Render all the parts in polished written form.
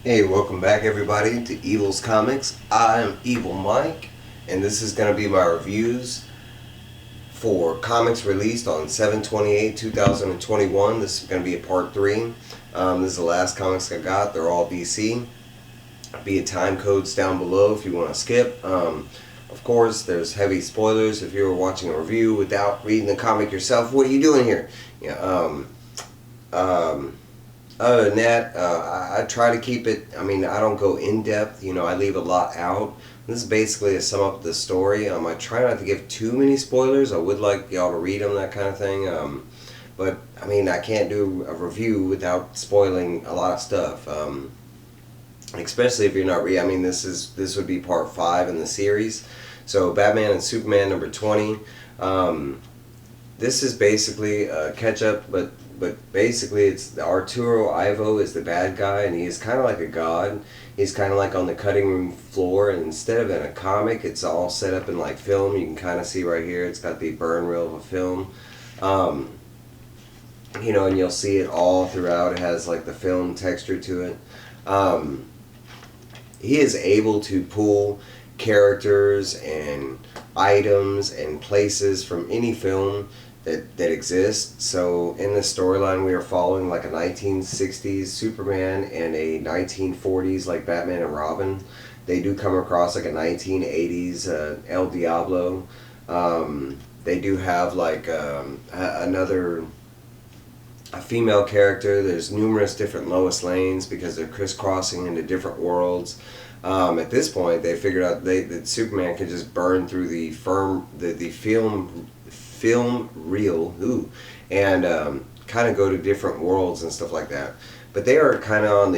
Hey, welcome back everybody to Evil's Comics. I'm Evil Mike, and this is going to be my reviews for comics released on 7/28/2021. This is going to be a part 3. This is the last comics I got. They're all DC. Be a time codes down below if you want to skip. Of course, there's heavy spoilers if you're watching a review without reading the comic yourself. What are you doing here? Yeah, um, Other than that, I try to keep it. I mean, I don't go in depth. I leave a lot out. This is basically to sum up the story. I try not to give too many spoilers. I would like y'all to read them, that kind of thing. But I mean, I can't do a review without spoiling a lot of stuff. Especially if you're not I mean, this would be part 5 in the series. So, Batman and Superman number 20. This is basically a catch up, but basically it's Arturo Ivo is the bad guy, and he is kind of like a god. He's kind of like on the cutting room floor, and instead of in a comic, it's all set up in like film. You can kind of see right here, it's got the burn reel of a film. And you'll see it all throughout. It has like the film texture to it. He is able to pull characters and items and places from any film that exists. So in this storyline, we are following like a 1960s Superman and a 1940s like Batman and Robin. They do come across like a 1980s El Diablo. They do have like another a female character. There's numerous different Lois Lanes because they're crisscrossing into different worlds. At this point, they figured out that Superman could just burn through the film reel, and kind of go to different worlds and stuff like that. But they are kind of on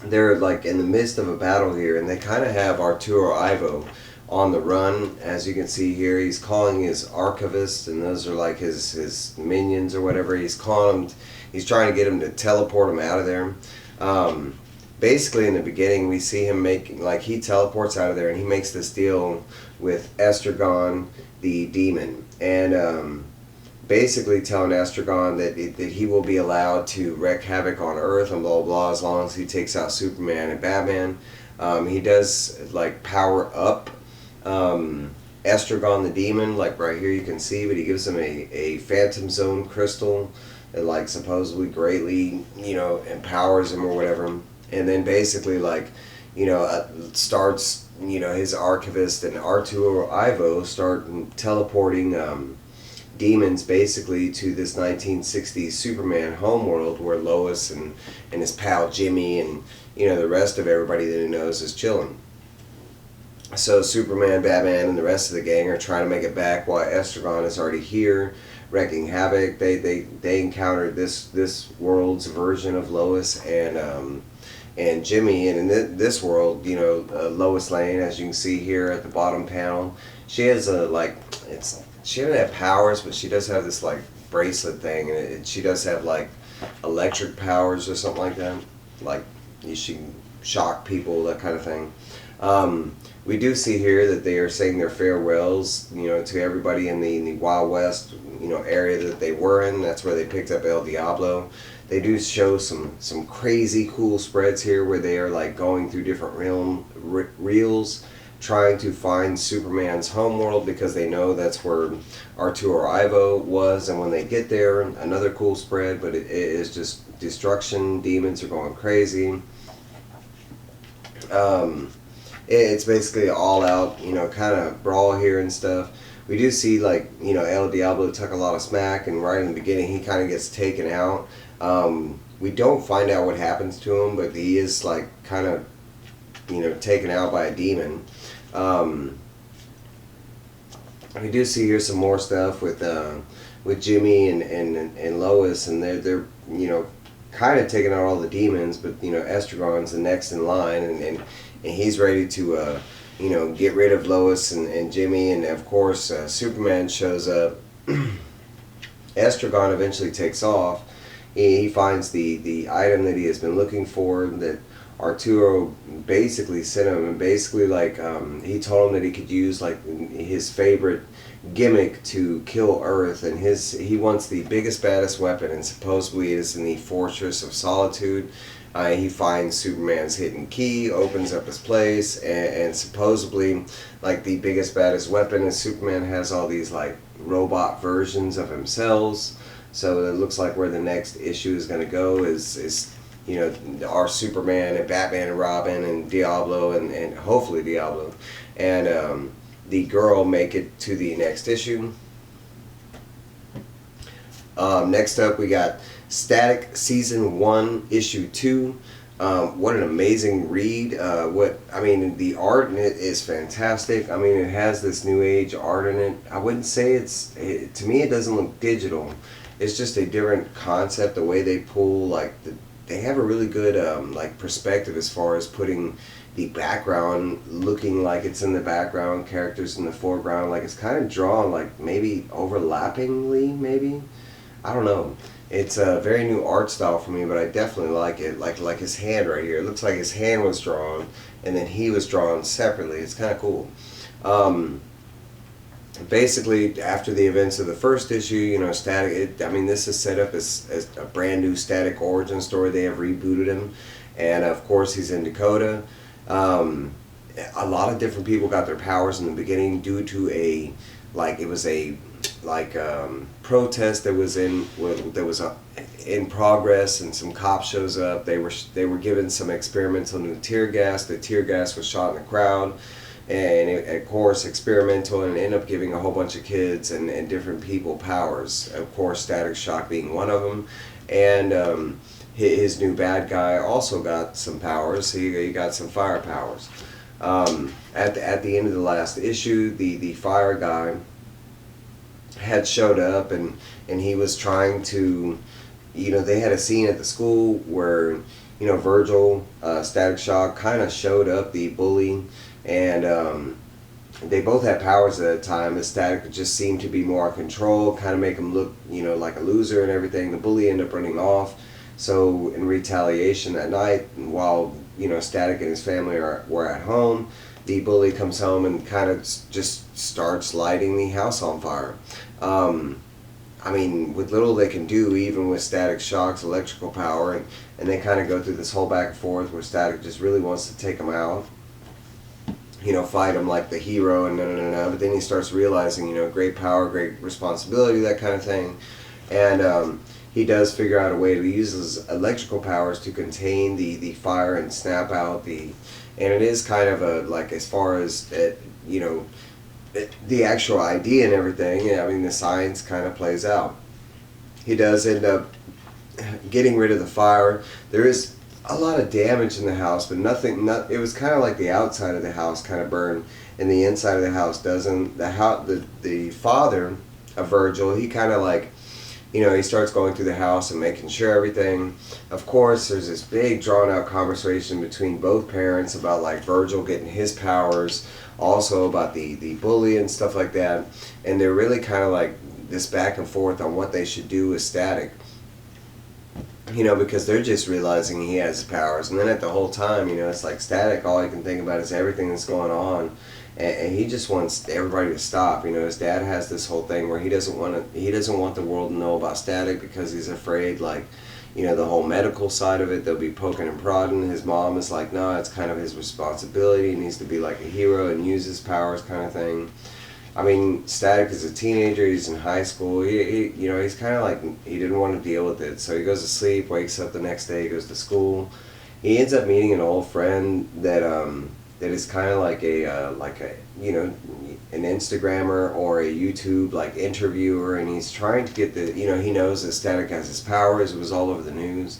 they're like in the midst of a battle here, and they kind of have Arturo Ivo on the run. As you can see here, he's calling his archivists, and those are like his minions or whatever. He's trying to get him to teleport him out of there. Basically, in the beginning, we see him he teleports out of there, and he makes this deal with Estragon, the demon, and basically telling Estragon that he will be allowed to wreak havoc on Earth and blah blah blah as long as he takes out Superman and Batman. He does like power up Estragon the demon, like right here you can see, but he gives him a Phantom Zone crystal that like supposedly greatly empowers him or whatever. And then basically starts his archivist and Arturo Ivo start teleporting demons basically to this 1960s Superman homeworld where Lois and his pal Jimmy and the rest of everybody that he knows is chilling. So Superman, Batman, and the rest of the gang are trying to make it back while Estragon is already here, wreaking havoc. They encountered this world's version of Lois and Jimmy, and in this world, Lois Lane, as you can see here at the bottom panel, she has she doesn't have powers, but she does have this like bracelet thing, and she does have like electric powers or something like that, like she can shock people, that kind of thing. We do see here that they are saying their farewells, to everybody in the Wild West, area that they were in. That's where they picked up El Diablo. They do show some crazy cool spreads here where they are like going through different reels, trying to find Superman's homeworld because they know that's where Arturo Ivo was. And when they get there, another cool spread, but it is just destruction. Demons are going crazy. It's basically all out, kind of brawl here and stuff. We do see El Diablo took a lot of smack, and right in the beginning he kind of gets taken out. We don't find out what happens to him, but he is like kind of taken out by a demon. We do see here some more stuff with Jimmy and Lois, and they're kind of taking out all the demons, but Estragon's the next in line, and he's ready to get rid of Lois and Jimmy, and of course Superman shows up. Estragon eventually takes off. He finds the item that he has been looking for that Arturo basically sent him, and basically like he told him that he could use like his favorite gimmick to kill Earth, and he wants the biggest, baddest weapon, and supposedly it is in the Fortress of Solitude. He finds Superman's hidden key, opens up his place, and supposedly, like, the biggest, baddest weapon is Superman has all these, like, robot versions of himself. So it looks like where the next issue is going to go is you know, our Superman and Batman and Robin and Diablo and hopefully Diablo and the girl make it to the next issue. Next up, we got Static Season 1, Issue 2. What an amazing read. The art in it is fantastic. I mean, it has this new age art in it. I wouldn't say to me, it doesn't look digital. It's just a different concept, the way they pull, like, they have a really good, like, perspective as far as putting the background looking like it's in the background, characters in the foreground, like it's kind of drawn, like, maybe overlappingly, maybe? I don't know. It's a very new art style for me, but I definitely like it. Like his hand right here. It looks like his hand was drawn, and then he was drawn separately. It's kind of cool. Basically, after the events of the first issue, you know, this is set up as a brand new Static origin story. They have rebooted him, and of course he's in Dakota. A lot of different people got their powers in the beginning due to protest that was in progress, and some cops shows up. They were given some experimental new tear gas. The tear gas was shot in the crowd, and of course experimental, and ended up giving a whole bunch of kids and different people powers. Of course, Static Shock being one of them, and his new bad guy also got some powers. He got some fire powers. At the end of the last issue, the fire guy had showed up, and he was trying to, you know, they had a scene at the school where, you know, Virgil, Static Shock, kind of showed up, the bully, and they both had powers at the time. The Static just seemed to be more in control, kind of make him look, you know, like a loser and everything. The bully ended up running off. So in retaliation that night, while, you know, Static and his family were at home, the bully comes home and kind of just starts lighting the house on fire. I mean, with little they can do, even with Static Shock's electrical power, and they kind of go through this whole back and forth where Static just really wants to take him out, you know, fight him like the hero, and but then he starts realizing, you know, great power, great responsibility, that kind of thing, and he does figure out a way to use his electrical powers to contain the fire and snap out and it is kind of a, like, as far as you know, the actual idea and everything, I mean, the science kind of plays out. He does end up getting rid of the fire. There is a lot of damage in the house, but it was kind of like the outside of the house kind of burned, and the inside of the house doesn't. The father of Virgil, he kind of, like, you know, he starts going through the house and making sure everything. Of course, there's this big drawn-out conversation between both parents about, like, Virgil getting his powers, also about the bully and stuff like that. And they're really kind of like this back and forth on what they should do with Static. You know, because they're just realizing he has his powers. And then at the whole time, you know, it's like Static, all he can think about is everything that's going on. And he just wants everybody to stop. You know, his dad has this whole thing where he doesn't want the world to know about Static because he's afraid, like, you know, the whole medical side of it, they'll be poking and prodding. His mom is like, no, it's kind of his responsibility. He needs to be like a hero and use his powers, kind of thing. I mean, Static is a teenager. He's in high school. You know, he's kind of like, he didn't want to deal with it. So he goes to sleep, wakes up the next day, goes to school. He ends up meeting an old friend that is kind of like a you know, an Instagrammer or a YouTube, like, interviewer, and he's trying to get you know, he knows that Static has his powers. It was all over the news.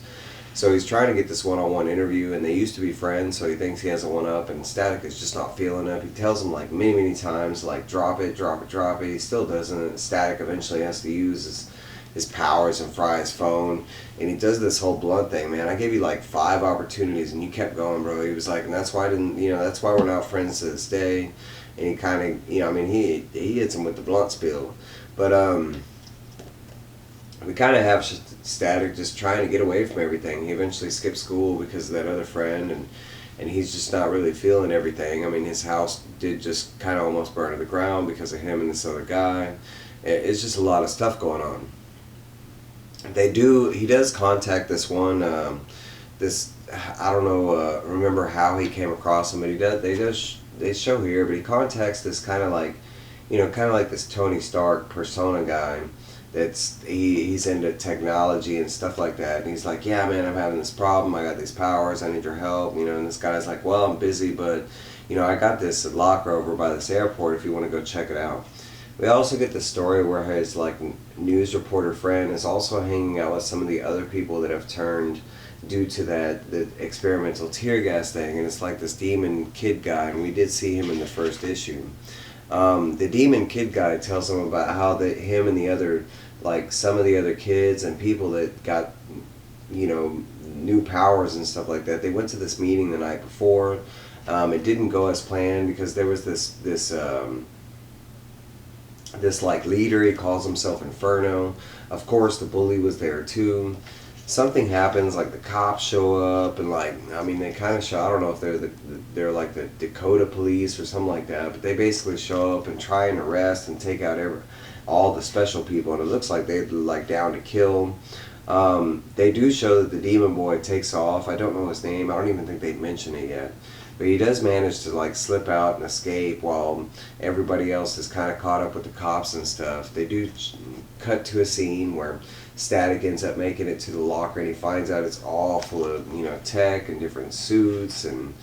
So he's trying to get this one-on-one interview, and they used to be friends, so he thinks he has a one-up, and Static is just not feeling it. He tells him, like, many times, like, drop it. He still doesn't. Static eventually has to use his powers and fry his phone, and he does this whole blunt thing. Man, I gave you like 5 opportunities and you kept going, bro. He was like, and that's why that's why we're not friends to this day. And he kind of, you know, I mean, he hits him with the blunt spill. But we kind of have Static just trying to get away from everything. He eventually skipped school because of that other friend, and he's just not really feeling everything. I mean, his house did just kind of almost burn to the ground because of him and this other guy. It's just a lot of stuff going on. He does contact this one, this, I don't know, remember how he came across him, but they show here, but he contacts this kind of like, kind of like this Tony Stark persona guy. He's into technology and stuff like that, and he's like, yeah man, I'm having this problem, I got these powers, I need your help, and this guy's like, well, I'm busy, but I got this locker over by this airport if you want to go check it out. We also get the story where his like news reporter friend is also hanging out with some of the other people that have turned due to the experimental tear gas thing, and it's like this demon kid guy, and we did see him in the first issue. The demon kid guy tells him about how him and the other, like some of the other kids and people that got, new powers and stuff like that. They went to this meeting the night before. It didn't go as planned because there was this like leader. He calls himself Inferno. Of course, the bully was there too. Something happens, like the cops show up, and they kind of show. I don't know if they're like the Dakota police or something like that, but they basically show up and try and arrest and take out all the special people, and it looks like they're like down to kill. They do show that the demon boy takes off. I don't know his name. I don't even think they mention it yet, but he does manage to like slip out and escape while everybody else is kind of caught up with the cops and stuff. They do cut to a scene where Static ends up making it to the locker, and he finds out it's all full of tech and different suits and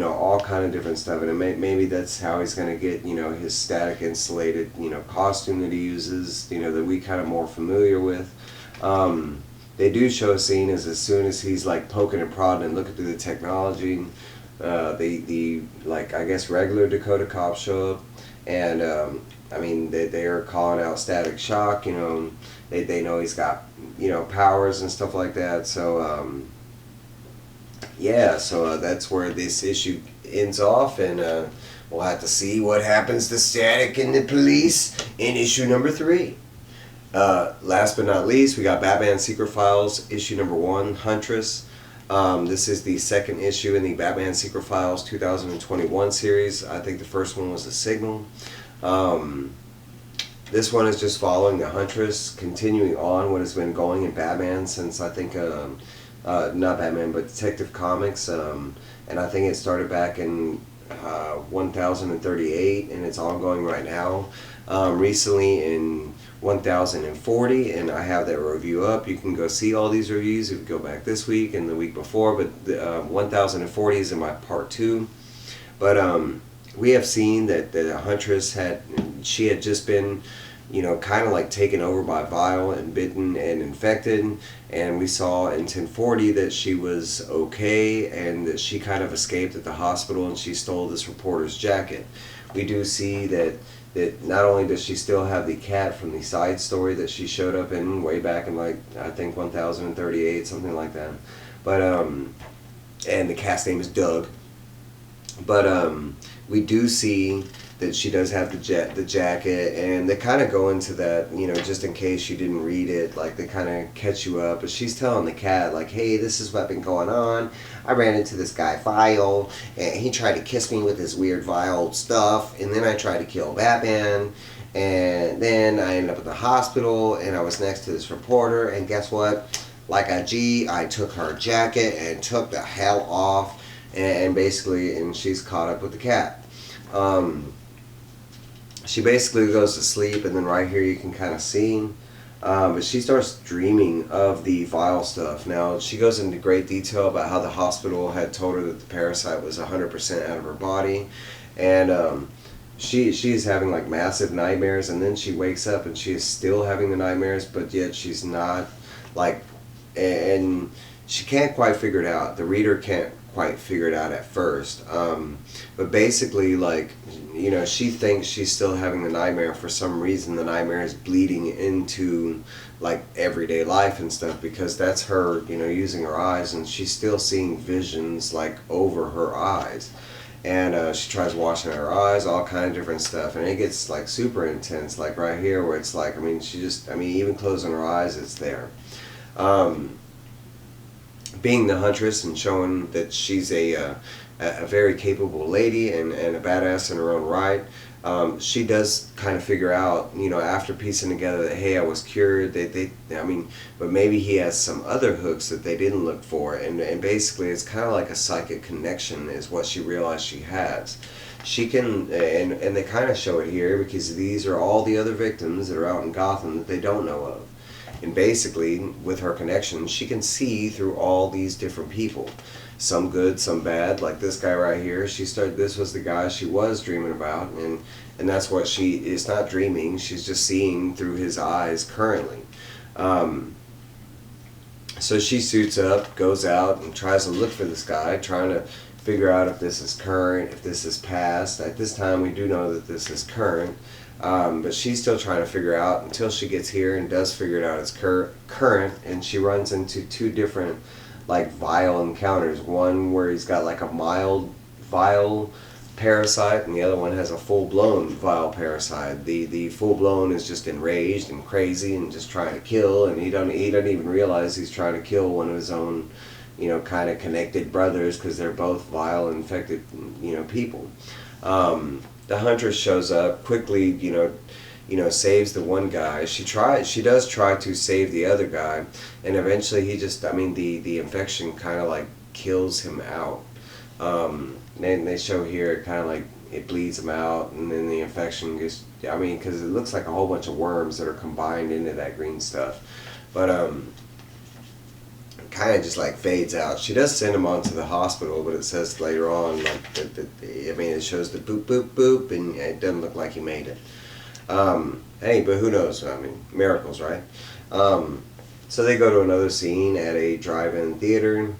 all kind of different stuff, and maybe that's how he's going to get his Static insulated costume that he uses, that we kind of more familiar with. They do show a scene as soon as he's like poking and prodding and looking through the technology, the like I guess regular Dakota cops show up, and they are calling out Static Shock. They know he's got powers and stuff like that. So that's where this issue ends off, and we'll have to see what happens to Static and the police in issue number 3. Last but not least, we got Batman Secret Files issue number 1, Huntress. This is the second issue in the Batman Secret Files 2021 series. I think the first one was The Signal. This one is just following the Huntress, continuing on what has been going in Batman since I think, not Batman, but Detective Comics, and I think it started back in 1038, and it's ongoing right now. Recently in 1040, and I have that review up. You can go see all these reviews if you go back this week and the week before, but the 1040 is in my part 2. But we have seen that the Huntress had just been kind of like taken over by Vile and bitten and infected, and we saw in 1040 that she was okay and that she kind of escaped at the hospital and she stole this reporter's jacket. We do see that not only does she still have the cat from the side story that she showed up in way back in I think 1038, something like that, but and the cat's name is Doug, but we do see that she does have the jacket, and they kind of go into that, just in case you didn't read it, like they kind of catch you up, but she's telling the cat, like, hey, this is what's been going on. I ran into this guy Vile, and he tried to kiss me with his weird Vile stuff, and then I tried to kill Batman, and then I ended up at the hospital, and I was next to this reporter, and guess what? Like a G, I took her jacket and took the hell off, and she's caught up with the cat. She basically goes to sleep, and then right here you can kind of see, but she starts dreaming of the Vile stuff. Now, she goes into great detail about how the hospital had told her that the parasite was 100% out of her body, and she's having like massive nightmares, and then she wakes up and she is still having the nightmares, but yet she's not, like, and she can't quite figure it out. The reader can't quite figure it out at first, but basically, like, she thinks she's still having the nightmare. For some reason the nightmare is bleeding into like everyday life and stuff, because that's her using her eyes, and she's still seeing visions like over her eyes, and she tries washing her eyes, all kind of different stuff, and it gets like super intense, like right here where it's like, I mean, she just, I mean, even closing her eyes, it's there. Being the Huntress and showing that she's a very capable lady and a badass in her own right. She does kind of figure out, you know, after piecing together that, hey, I was cured. I mean, but maybe he has some other hooks that they didn't look for, and basically it's kind of like a psychic connection is what she realized she has. She can, and they kind of show it here because these are all the other victims that are out in Gotham that they don't know of. And basically, with her connection, she can see through all these different people. Some good, some bad. Like this guy right here, this was the guy she was dreaming about, and that's what she is not dreaming. She's just seeing through his eyes currently. So she suits up, goes out, and tries to look for this guy, trying to figure out if this is current, if this is past. At this time, we do know that this is current. But she's still trying to figure out until she gets here and does figure it out it's current, and she runs into two different like vile encounters. One where he's got like a mild vile parasite, and the other one has a full-blown vile parasite. The full-blown is just enraged and crazy and just trying to kill, and he doesn't even realize he's trying to kill one of his own, you know, kind of connected brothers, because they're both vile infected, you know, people. The Huntress shows up quickly, you know, saves the one guy. She does try to save the other guy, and eventually he just, I mean, the infection kind of like kills him out. And they show here kind of like it bleeds him out, and then the infection gets, I mean, because it looks like a whole bunch of worms that are combined into that green stuff, but kind of just like fades out. She does send him on to the hospital, but it says later on, like, I mean, it shows the boop, boop, boop, and it doesn't look like he made it. Hey, but who knows? I mean, miracles, right? So they go to another scene at a drive-in theater,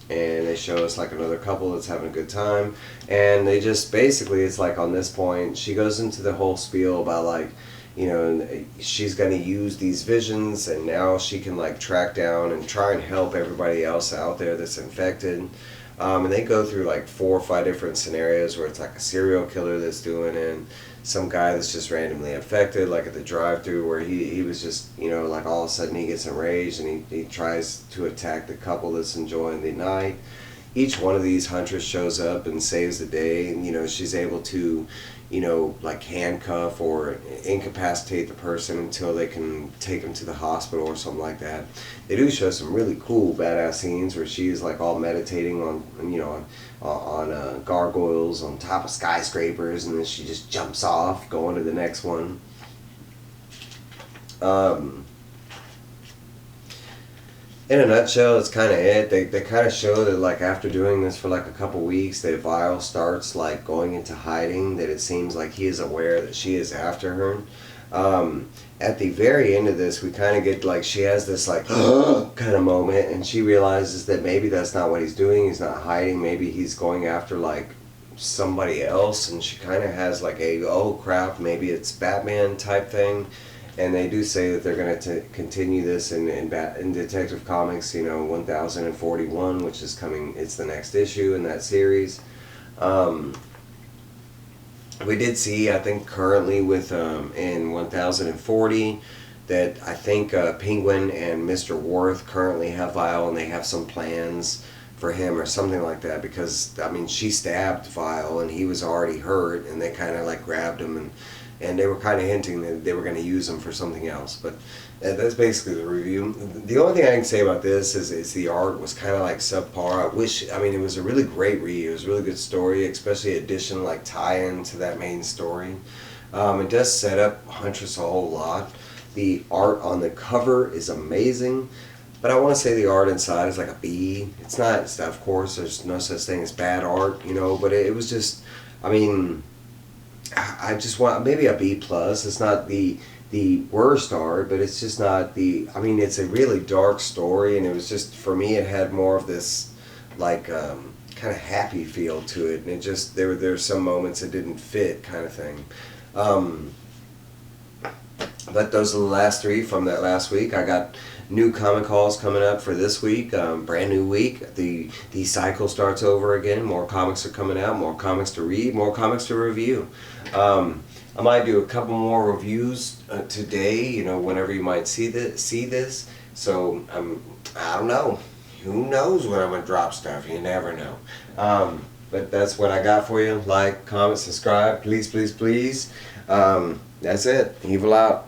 and they show us like another couple that's having a good time, and they just, basically, it's like on this point, she goes into the whole spiel about like, you know, she's going to use these visions, and now she can like track down and try and help everybody else out there that's infected. And they go through like 4 or 5 different scenarios where it's like a serial killer that's doing it, and some guy that's just randomly infected, like at the drive-thru where he was just, you know, like all of a sudden he gets enraged and he tries to attack the couple that's enjoying the night. Each one of these Huntress shows up and saves the day, and, you know, she's able to, you know, like handcuff or incapacitate the person until they can take them to the hospital or something like that. They do show some really cool badass scenes where she's like all meditating on, you know, on gargoyles on top of skyscrapers, and then she just jumps off going to the next one. In a nutshell, it's kind of it. They kind of show that like after doing this for like a couple weeks, that Vile starts like going into hiding, that it seems like he is aware that she is after her. At the very end of this, we kind of get like, she has this like kind of moment, and she realizes that maybe that's not what he's doing. He's not hiding. Maybe he's going after like somebody else, and she kind of has like a, oh crap, maybe it's Batman type thing. And they do say that they're going to continue this in Detective Comics, you know, 1041, which is coming. It's the next issue in that series. We did see, I think, currently with in 1040, that I think Penguin and Mr. Worth currently have Vile, and they have some plans for him or something like that, because, I mean, she stabbed Vile and he was already hurt, and they kind of like grabbed him, and they were kind of hinting that they were going to use him for something else. But that's basically the review. The only thing I can say about this is the art was kind of like subpar. I mean, it was a really great read. It was a really good story, especially addition, like tie-in to that main story. It does set up Huntress a whole lot. The art on the cover is amazing, but I want to say the art inside is like a B. It's not, of course, there's no such thing as bad art, you know, but it was just, I mean, I just want maybe a B+. It's not the worst art, but it's just not the, I mean, it's a really dark story, and it was just, for me, it had more of this like kind of happy feel to it, and it just, there were some moments that didn't fit kind of thing. But those are the last three from that last week. I got new comic hauls coming up for this week. Brand new week. The cycle starts over again. More comics are coming out. More comics to read. More comics to review. I might do a couple more reviews today. You know, whenever you might see this. So I don't know. Who knows when I'm gonna drop stuff? You never know. But that's what I got for you. Like, comment, subscribe, please, please, please. That's it. Evil out.